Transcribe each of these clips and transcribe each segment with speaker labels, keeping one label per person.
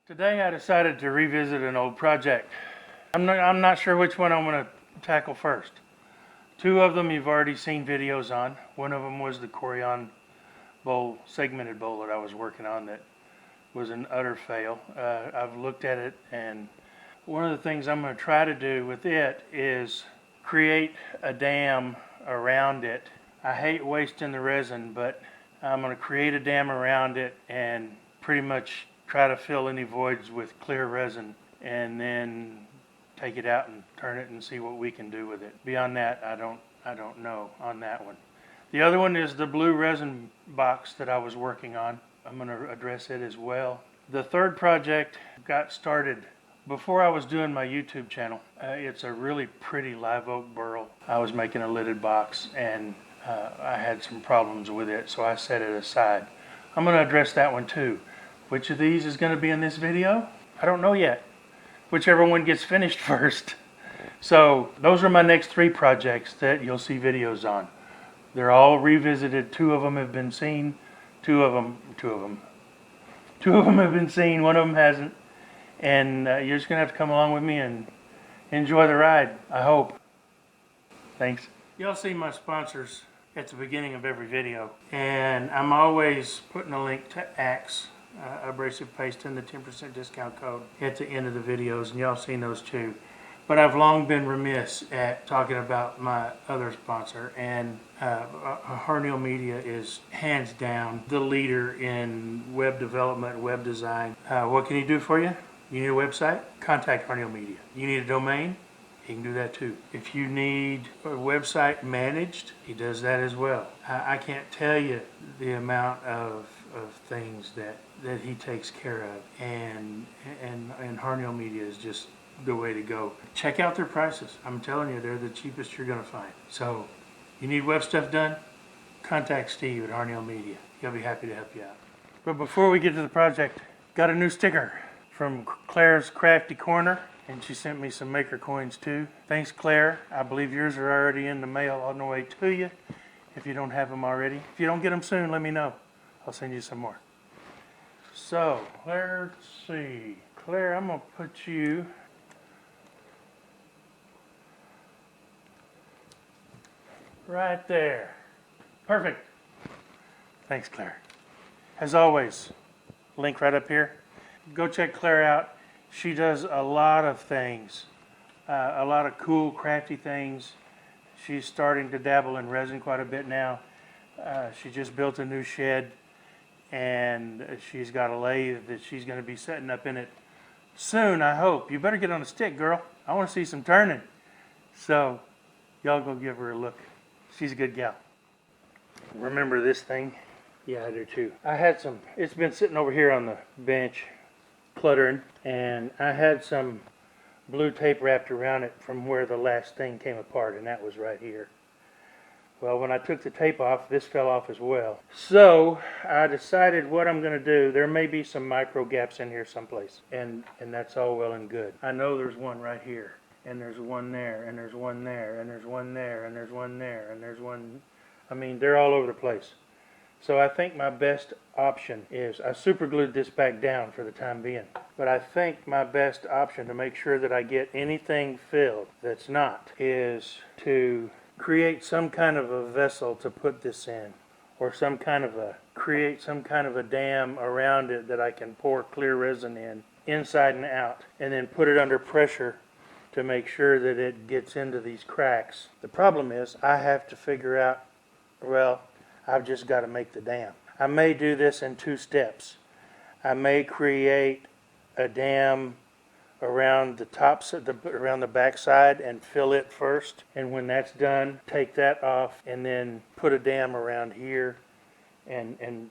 Speaker 1: Today I decided to revisit an old project. I'm not sure which one I'm going to tackle first. Two of them you've already seen videos on. One of them was the Corian bowl, segmented bowl that I was working on that was an utter fail. I've looked at it, and one of the things I'm going to try to do with it is create a dam around it. I hate wasting the resin, but I'm going to create a dam around it and pretty much try to fill any voids with clear resin, and then take it out and turn it and see what we can do with it. Beyond that, I don't know on that one. The other one is the blue resin box that I was working on. I'm going to address it as well. The third project got started before I was doing my YouTube channel. It's a really pretty live oak burl. I was making a lidded box, and I had some problems with it, so I set it aside. I'm going to address that one too. Which of these is going to be in this video? I don't know yet. Whichever one gets finished first. So those are my next three projects that you'll see videos on. They're all revisited. Two of them have been seen. Two of them have been seen. One of them hasn't. And you're just going to have to come along with me and enjoy the ride, I hope. Thanks. Y'all see my sponsors at the beginning of every video. And I'm always putting a link to Axe. Abrasive paste and the 10% discount code at the end of the videos, and y'all seen those too. But I've long been remiss at talking about my other sponsor, and Harneal Media is hands down the leader in web development, web design. What can he do for you? You need a website? Contact Harneal Media. You need a domain? He can do that too. If you need a website managed, he does that as well. I can't tell you the amount of things that he takes care of, and Harneal Media is just the way to go. Check out their prices. I'm telling you, they're the cheapest you're going to find. So, you need web stuff done? Contact Steve at Harneal Media. He'll be happy to help you out. But before we get to the project, got a new sticker from Claire's Crafty Corner, and she sent me some maker coins too. Thanks, Claire. I believe yours are already in the mail on the way to you, if you don't have them already. If you don't get them soon, let me know. I'll send you some more. So, let's see. Claire, I'm going to put you right there. Perfect. Thanks, Claire. As always, link right up here. Go check Claire out. She does a lot of things, a lot of cool, crafty things. She's starting to dabble in resin quite a bit now. She just built a new shed, and she's got a lathe that she's going to be setting up in it soon, I hope. You better get on the stick, girl. I want to see some turning. So, y'all go give her a look. She's a good gal. Remember this thing? Yeah, I do too. It's been sitting over here on the bench, cluttering, and I had some blue tape wrapped around it from where the last thing came apart, and that was right here. Well, when I took the tape off, this fell off as well. So I decided what I'm going to do. There may be some micro gaps in here someplace, and that's all well and good. I know there's one right here, and there's one there, and there's one there, and there's one there, and there's one there, and there's one. I mean, they're all over the place. So I think my best option is, I super glued this back down for the time being, but I think my best option to make sure that I get anything filled that's not is to create some kind of a vessel to put this in, or create some kind of a dam around it that I can pour clear resin in, inside and out, and then put it under pressure to make sure that it gets into these cracks. The problem is, I have to figure out, well, I've just got to make the dam. I may do this in two steps. I may create a dam around around the backside and fill it first, and when that's done, take that off and then put a dam around here and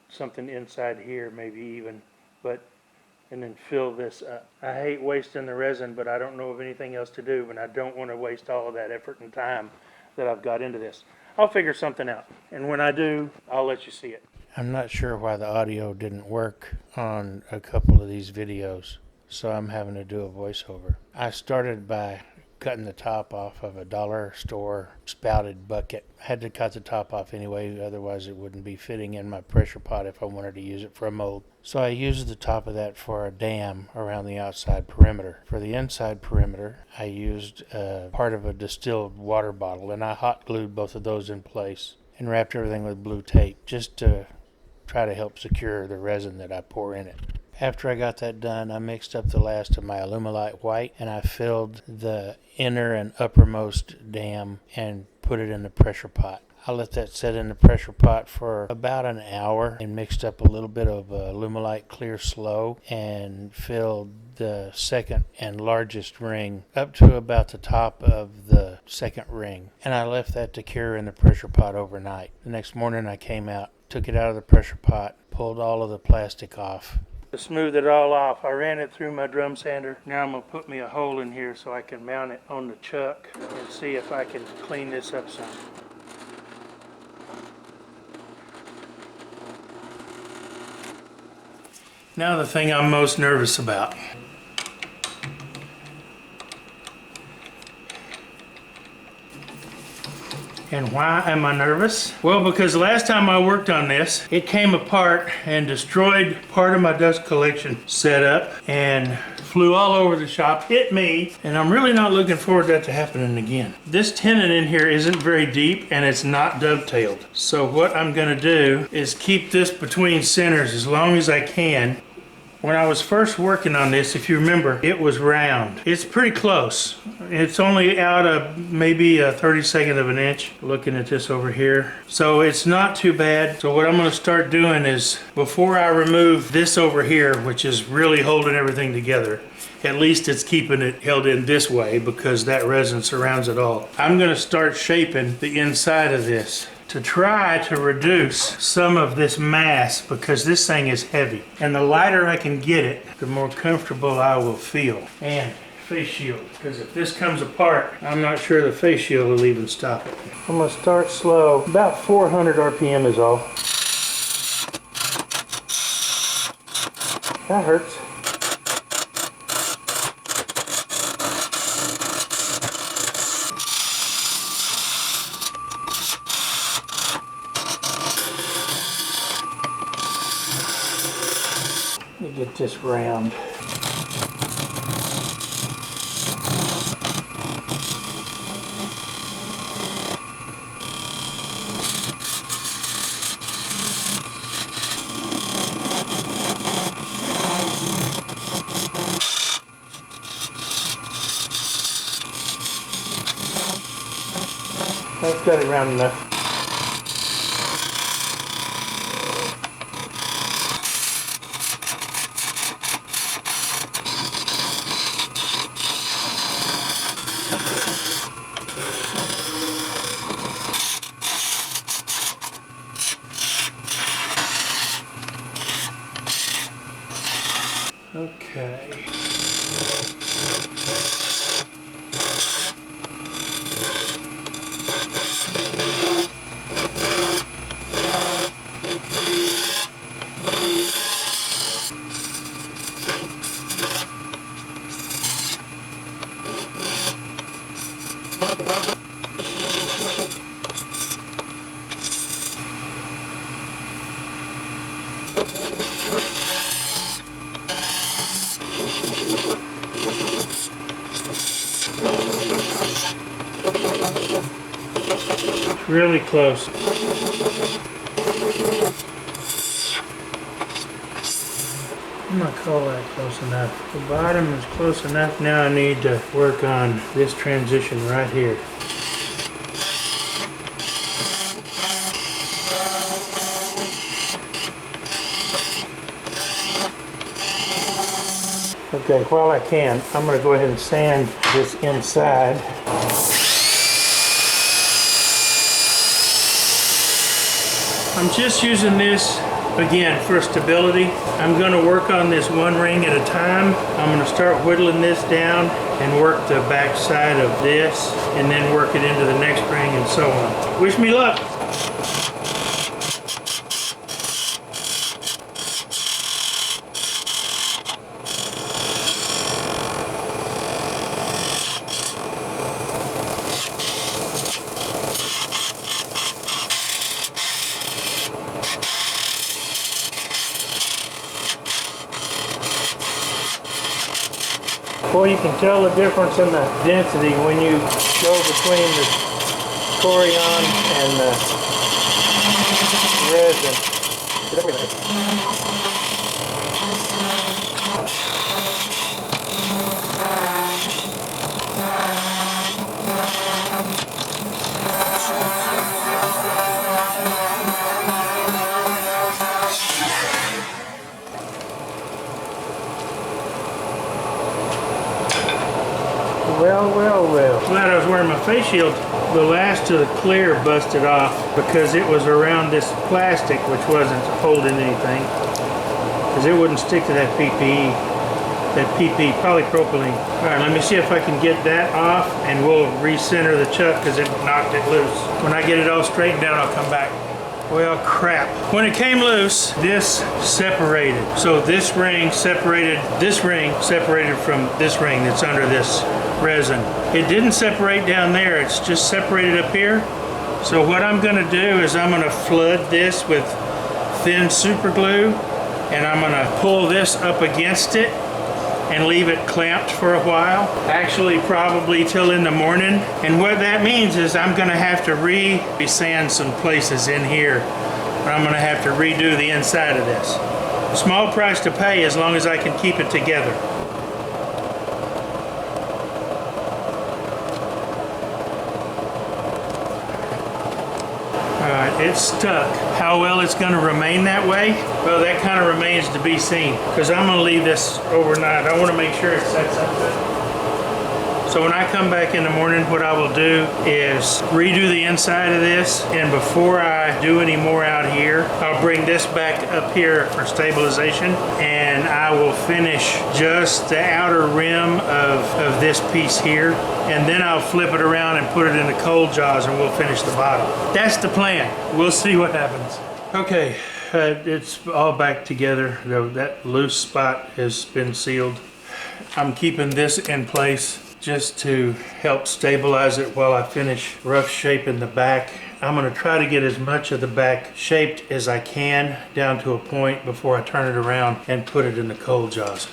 Speaker 1: something inside here maybe even, and then fill this up. I hate wasting the resin, but I don't know of anything else to do, and I don't want to waste all of that effort and time that I've got into this. I'll figure something out, and when I do, I'll let you see it. I'm not sure why the audio didn't work on a couple of these videos, so I'm having to do a voiceover. I started by
Speaker 2: cutting the top off of a dollar store spouted bucket. I had to cut the top off anyway, otherwise it wouldn't be fitting in my pressure pot if I wanted to use it for a mold. So I used the top of that for a dam around the outside perimeter. For the inside perimeter, I used part of a distilled water bottle, and I hot glued both of those in place and wrapped everything with blue tape just to try to help secure the resin that I pour in it. After I got that done, I mixed up the last of my Alumilite white, and I filled the inner and uppermost dam and put it in the pressure pot. I let that sit in the pressure pot for about an hour and mixed up a little bit of Alumilite Clear Slow and filled the second and largest ring up to about the top of the second ring. And I left that to cure in the pressure pot overnight. The next morning I came out, took it out of the pressure pot, pulled all of the plastic off.
Speaker 1: To smooth it all off, I ran it through my drum sander. Now I'm going to put me a hole in here so I can mount it on the chuck and see if I can clean this up some. Now the thing I'm most nervous about. And why am I nervous? Well, because the last time I worked on this, it came apart and destroyed part of my dust collection setup and flew all over the shop, hit me, and I'm really not looking forward to that to happening again. This tenon in here isn't very deep and it's not dovetailed. So what I'm gonna do is keep this between centers as long as I can. When I was first working on this, if you remember, it was round. It's pretty close. It's only out of maybe a 32nd of an inch, looking at this over here. So it's not too bad. So what I'm gonna start doing is, before I remove this over here, which is really holding everything together, at least it's keeping it held in this way because that resin surrounds it all. I'm gonna start shaping the inside of this to try to reduce some of this mass because this thing is heavy. And the lighter I can get it, the more comfortable I will feel. And face shield, because if this comes apart, I'm not sure the face shield will even stop it. I'm gonna start slow, about 400 RPM is all. That hurts. Get this round. That's got it round enough. Okay. Really close. I'm gonna call that close enough. The bottom is close enough. Now I need to work on this transition right here. Okay, while I can, I'm gonna go ahead and sand this inside. I'm just using this again for stability. I'm going to work on this one ring at a time. I'm going to start whittling this down and work the back side of this and then work it into the next ring and so on. Wish me luck. Boy, you can tell the difference in the density when you go between the Corian and the resin. Well. Glad I was wearing my face shield. The last of the clear busted off because it was around this plastic, which wasn't holding anything. Because it wouldn't stick to that PPE. That PP, polypropylene. Alright, let me see if I can get that off and we'll recenter the chuck because it knocked it loose. When I get it all straightened out, I'll come back. Well, crap. When it came loose, this separated. So this ring separated from this ring that's under this resin. It didn't separate down there, it's just separated up here. So what I'm gonna do is I'm gonna flood this with thin super glue and I'm gonna pull this up against it and leave it clamped for a while. Actually, probably till in the morning. And what that means is I'm gonna have to re-sand some places in here. I'm gonna have to redo the inside of this. A small price to pay as long as I can keep it together. It's stuck. How well it's going to remain that way? Well, that kind of remains to be seen because I'm going to leave this overnight. I want to make sure it sets up good. So when I come back in the morning, what I will do is redo the inside of this, and before I do any more out here, I'll bring this back up here for stabilization, and I will finish just the outer rim of this piece here, and then I'll flip it around and put it in the cold jaws and we'll finish the bottom. That's the plan. We'll see what happens. Okay, it's all back together. That loose spot has been sealed. I'm keeping this in place just to help stabilize it while I finish rough shaping the back. I'm going to try to get as much of the back shaped as I can down to a point before I turn it around and put it in the cold jaws.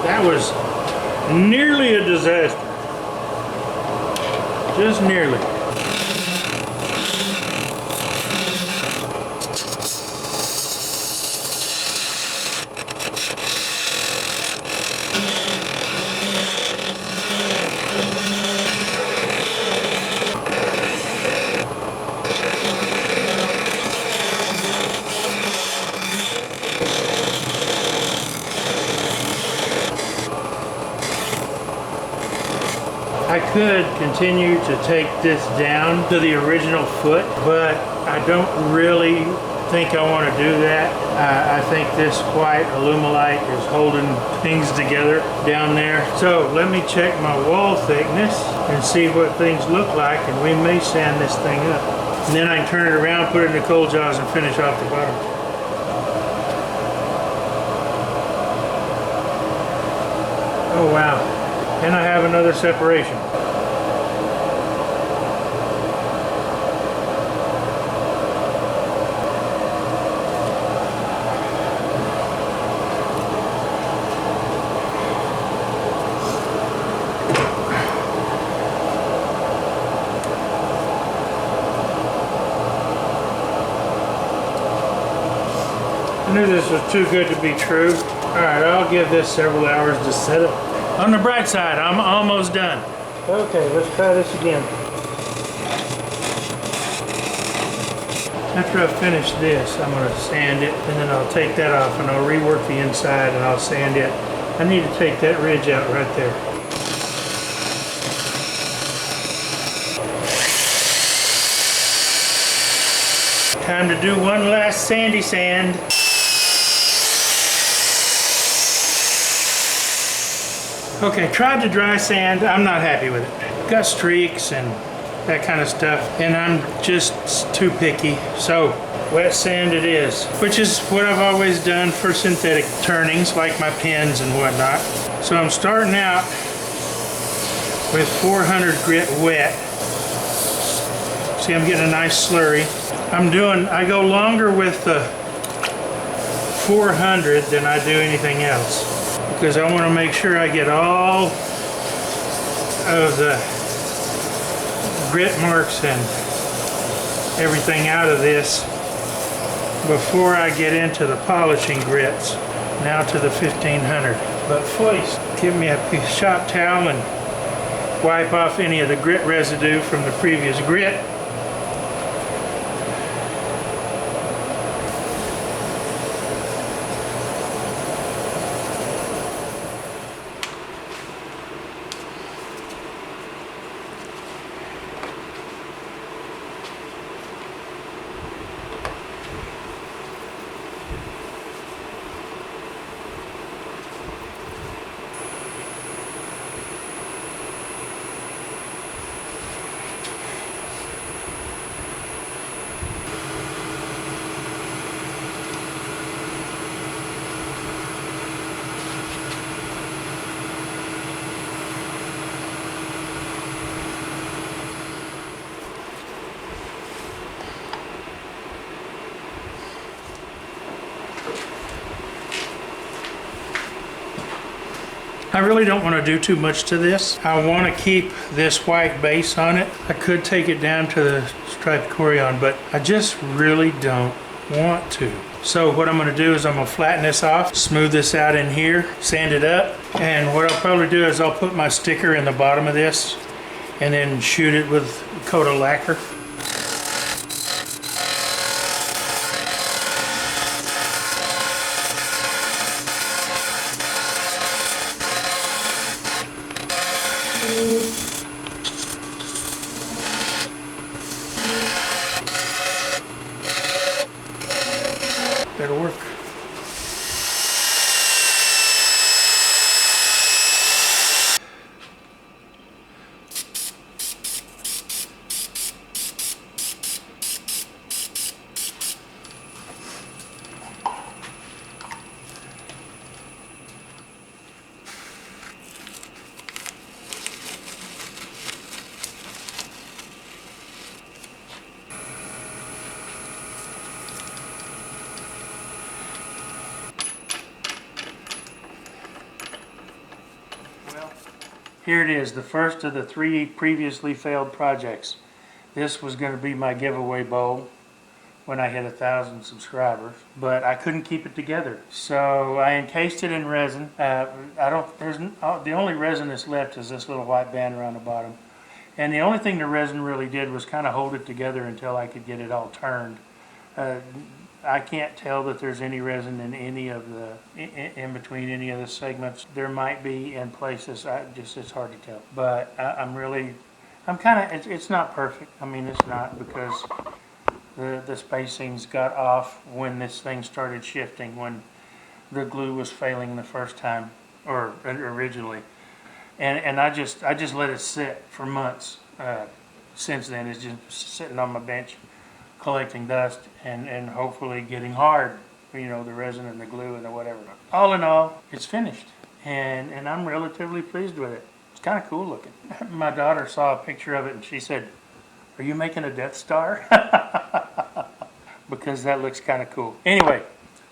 Speaker 1: That was nearly a disaster. Just nearly. I could continue to take this down to the original foot, but I don't really think I want to do that. I think this white aluminite is holding things together down there. So let me check my wall thickness and see what things look like, and we may sand this thing up. And then I can turn it around, put it in the cold jaws, and finish off the bottom. Oh wow. And I have another separation. I knew this was too good to be true. Alright, I'll give this several hours to set up. On the bright side, I'm almost done. Okay, let's try this again. After I finish this, I'm going to sand it, and then I'll take that off, and I'll rework the inside, and I'll sand it. I need to take that ridge out right there. Time to do one last sandy sand. Okay, tried to dry sand. I'm not happy with it. Got streaks and that kind of stuff, and I'm just too picky. So wet sand it is, which is what I've always done for synthetic turnings like my pens and whatnot. So I'm starting out with 400 grit wet. See, I'm getting a nice slurry. I go longer with the 400 than I do anything else, because I want to make sure I get all of the grit marks and everything out of this before I get into the polishing grits. Now to the 1500. But first, give me a shop towel and wipe off any of the grit residue from the previous grit. I really don't want to do too much to this. I want to keep this white base on it. I could take it down to the striped Corian, but I just really don't want to. So what I'm going to do is I'm going to flatten this off, smooth this out in here, sand it up, and what I'll probably do is I'll put my sticker in the bottom of this and then shoot it with a coat of lacquer. That'll work. Here it is, the first of the 3 previously failed projects. This was going to be my giveaway bowl when I hit 1,000 subscribers, but I couldn't keep it together. So I encased it in resin. The only resin that's left is this little white band around the bottom. And the only thing the resin really did was kind of hold it together until I could get it all turned. I can't tell that there's any resin in any of the, in between any of the segments. There might be in places, it's hard to tell. But it's not perfect. I mean, it's not, because the spacings got off when this thing started shifting, when the glue was failing the first time, or originally. And I just let it sit for months. Since then, it's just sitting on my bench, collecting dust and hopefully getting hard, the resin and the glue and the whatever. All in all, it's finished, and I'm relatively pleased with it. It's kind of cool looking. My daughter saw a picture of it and she said, "Are you making a Death Star?" Because that looks kind of cool. Anyway,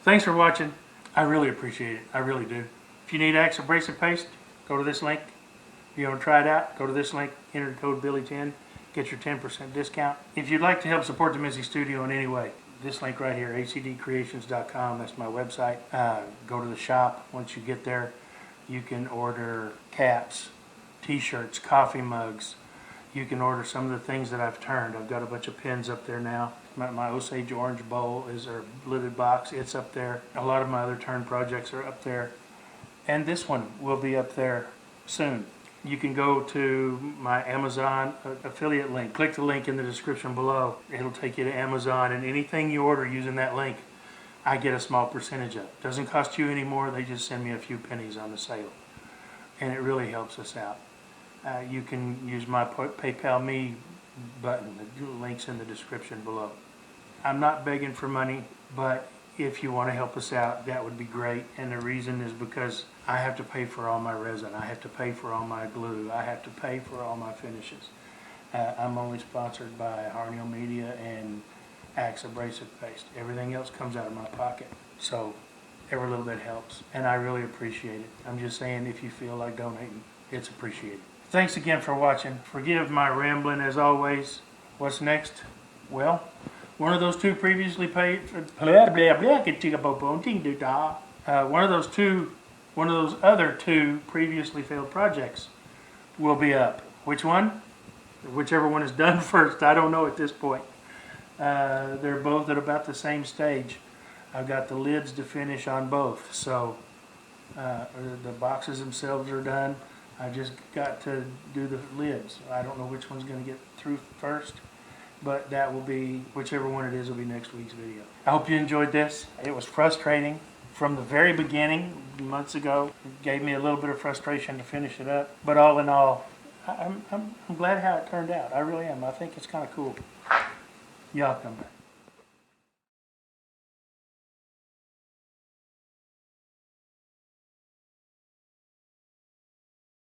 Speaker 1: thanks for watching. I really appreciate it. I really do. If you need Axe abrasive paste, go to this link. If you want to try it out, go to this link, enter the code Billy10. Get your 10% discount. If you'd like to help support the Missy Studio in any way, this link right here, acdcreations.com, that's my website. Go to the shop. Once you get there, you can order caps, t-shirts, coffee mugs. You can order some of the things that I've turned. I've got a bunch of pins up there now. My Osage orange bowl is our lidded box. It's up there. A lot of my other turn projects are up there. And this one will be up there soon. You can go to my Amazon affiliate link. Click the link in the description below. It'll take you to Amazon, and anything you order using that link, I get a small percentage of. It doesn't cost you any more. They just send me a few pennies on the sale, and it really helps us out. You can use my PayPal Me button. The link's in the description below. I'm not begging for money, but if you want to help us out, that would be great. And the reason is because I have to pay for all my resin. I have to pay for all my glue. I have to pay for all my finishes. I'm only sponsored by Harnell Media and Axe Abrasive Paste. Everything else comes out of my pocket. So every little bit helps. And I really appreciate it. I'm just saying, if you feel like donating, it's appreciated. Thanks again for watching. Forgive my rambling as always. What's next? Well, one of those two previously paid. One of those other two previously failed projects will be up. Which one? Whichever one is done first. I don't know at this point. They're both at about the same stage. I've got the lids to finish on both. So the boxes themselves are done. I just got to do the lids. I don't know which one's going to get through first, but that will be, whichever one it is, will be next week's video. I hope you enjoyed this. It was frustrating from the very beginning, months ago. It gave me a little bit of frustration to finish it up, but all in all, I'm glad how it turned out. I really am. I think it's kind of cool. Y'all come back.